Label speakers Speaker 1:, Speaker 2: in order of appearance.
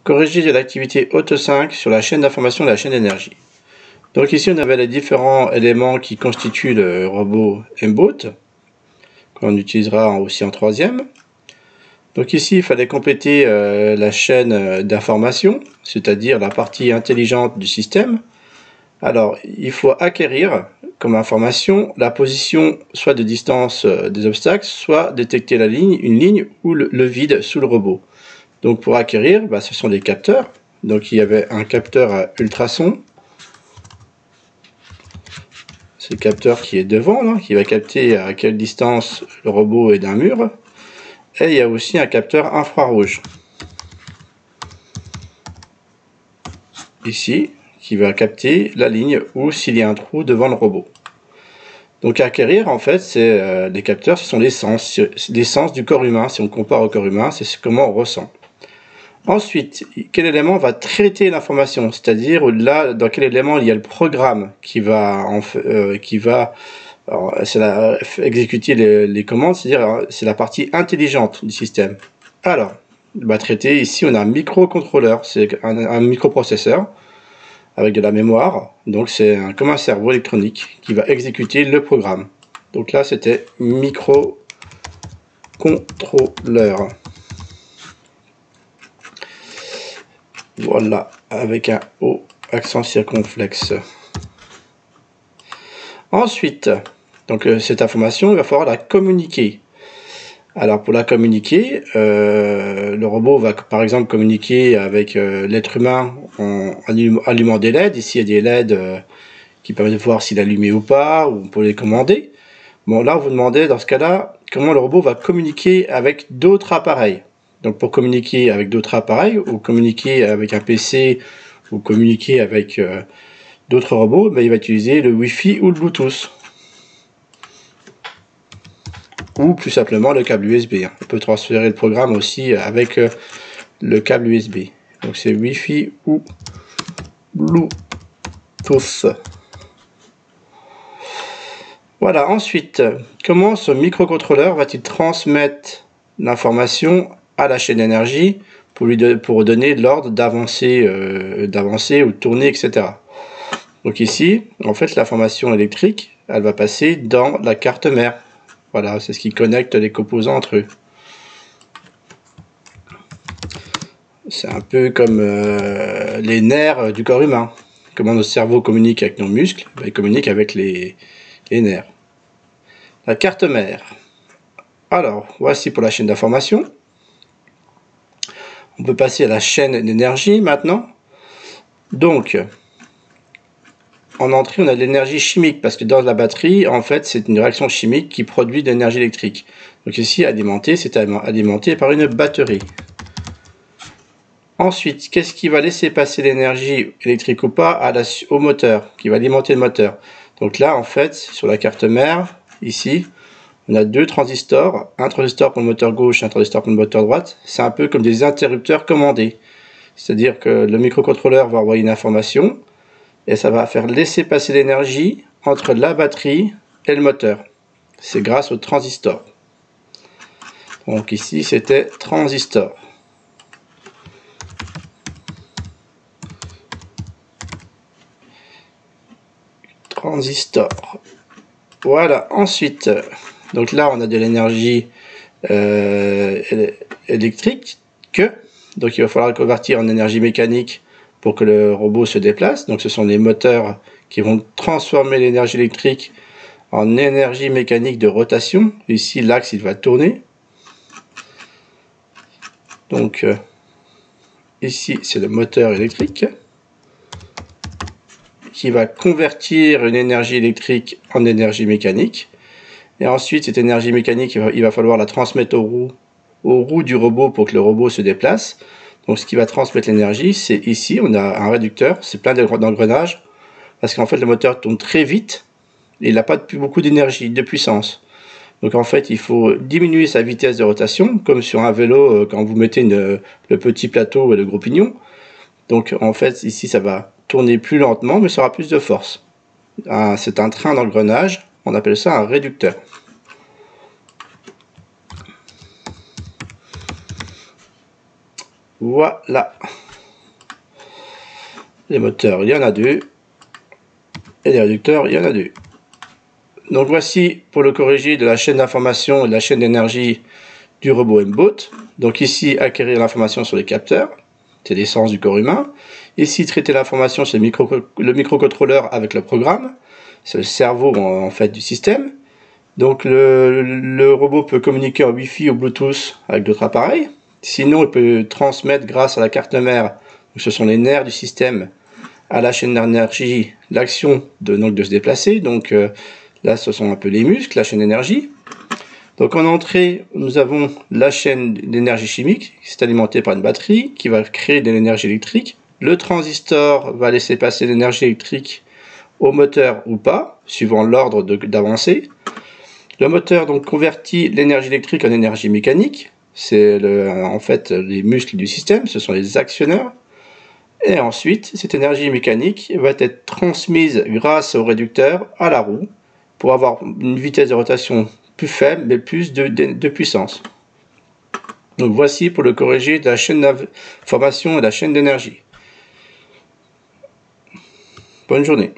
Speaker 1: corriger de l'activité Auto 5 sur la chaîne d'information de la chaîne d'énergie. Donc ici on avait les différents éléments qui constituent le robot MBOT, qu'on utilisera aussi en troisième. Donc ici il fallait compléter la chaîne d'information, c'est-à-dire la partie intelligente du système. Alors il faut acquérir comme information la position soit de distance des obstacles, soit détecter la ligne, une ligne ou le vide sous le robot. Donc pour acquérir, ce sont des capteurs. Donc il y avait un capteur à ultrasons. C'est le capteur qui est devant, là, qui va capter à quelle distance le robot est d'un mur. Et il y a aussi un capteur infrarouge. Ici, qui va capter la ligne ou s'il y a un trou devant le robot. Donc acquérir, en fait, c'est les capteurs, ce sont les sens du corps humain. Si on compare au corps humain, c'est comment on ressent. Ensuite, quel élément va traiter l'information, c'est-à-dire là, dans quel élément il y a le programme qui va, exécuter les commandes, c'est-à-dire c'est la partie intelligente du système. Alors, traiter, ici on a un microcontrôleur, c'est un microprocesseur avec de la mémoire, donc c'est comme un cerveau électronique qui va exécuter le programme. Donc là c'était microcontrôleur. Voilà, avec un O accent circonflexe. Ensuite, donc cette information, il va falloir la communiquer. Alors pour la communiquer, le robot va par exemple communiquer avec l'être humain en allumant des LED. Ici il y a des LED qui permettent de voir s'il est allumé ou pas, ou on peut les commander. Bon là on vous demandait dans ce cas-là comment le robot va communiquer avec d'autres appareils. Donc pour communiquer avec d'autres appareils, ou communiquer avec un PC, ou communiquer avec d'autres robots, il va utiliser le Wi-Fi ou le Bluetooth. Ou plus simplement le câble USB. On peut transférer le programme aussi avec le câble USB. Donc c'est Wi-Fi ou Bluetooth. Voilà, ensuite, comment ce microcontrôleur va-t-il transmettre l'information à la chaîne d'énergie pour donner l'ordre d'avancer ou de tourner, etc. Donc ici, en fait, l'information électrique, elle va passer dans la carte mère. Voilà, c'est ce qui connecte les composants entre eux. C'est un peu comme les nerfs du corps humain. Comment notre cerveau communique avec nos muscles, il communique avec les nerfs. La carte mère. Alors, voici pour la chaîne d'information. On peut passer à la chaîne d'énergie maintenant. Donc, en entrée, on a de l'énergie chimique, parce que dans la batterie, en fait, c'est une réaction chimique qui produit de l'énergie électrique. Donc ici, alimenté, c'est alimenté par une batterie. Ensuite, qu'est-ce qui va laisser passer l'énergie électrique ou pas au moteur, qui va alimenter le moteur? Donc là, en fait, sur la carte mère, ici, on a deux transistors, un transistor pour le moteur gauche et un transistor pour le moteur droite. C'est un peu comme des interrupteurs commandés. C'est-à-dire que le microcontrôleur va envoyer une information et ça va faire laisser passer l'énergie entre la batterie et le moteur. C'est grâce au transistor. Donc ici, c'était transistor. Transistor. Voilà, ensuite, donc là on a de l'énergie électrique, donc il va falloir convertir en énergie mécanique pour que le robot se déplace. Donc ce sont les moteurs qui vont transformer l'énergie électrique en énergie mécanique de rotation. Ici l'axe il va tourner. Donc ici c'est le moteur électrique qui va convertir une énergie électrique en énergie mécanique. Et ensuite, cette énergie mécanique, il va falloir la transmettre aux roues du robot pour que le robot se déplace. Donc ce qui va transmettre l'énergie, c'est ici, on a un réducteur, c'est plein d'engrenages, parce qu'en fait le moteur tourne très vite, et il n'a pas beaucoup d'énergie, de puissance. Donc en fait, il faut diminuer sa vitesse de rotation, comme sur un vélo, quand vous mettez le petit plateau et le gros pignon. Donc en fait, ici, ça va tourner plus lentement, mais ça aura plus de force. C'est un train d'engrenage, on appelle ça un réducteur. Voilà. Les moteurs, il y en a 2. Et les réducteurs, il y en a 2. Donc voici pour le corriger de la chaîne d'information et de la chaîne d'énergie du robot M-Bot. Donc ici, acquérir l'information sur les capteurs. C'est l'essence du corps humain. Ici, traiter l'information sur le microcontrôleur avec le programme. C'est le cerveau en fait du système. Donc le robot peut communiquer en Wi-Fi ou Bluetooth avec d'autres appareils. Sinon, il peut transmettre grâce à la carte mère, ce sont les nerfs du système, à la chaîne d'énergie, l'action de se déplacer. Donc là, ce sont un peu les muscles, la chaîne d'énergie. Donc en entrée, nous avons la chaîne d'énergie chimique, qui est alimentée par une batterie, qui va créer de l'énergie électrique. Le transistor va laisser passer l'énergie électrique au moteur ou pas, suivant l'ordre d'avancée. Le moteur donc convertit l'énergie électrique en énergie mécanique. C'est en fait les muscles du système, ce sont les actionneurs. Et ensuite, cette énergie mécanique va être transmise grâce au réducteur à la roue pour avoir une vitesse de rotation plus faible mais plus de puissance. Donc voici pour le corriger de la chaîne d'information et de la chaîne d'énergie. Bonne journée.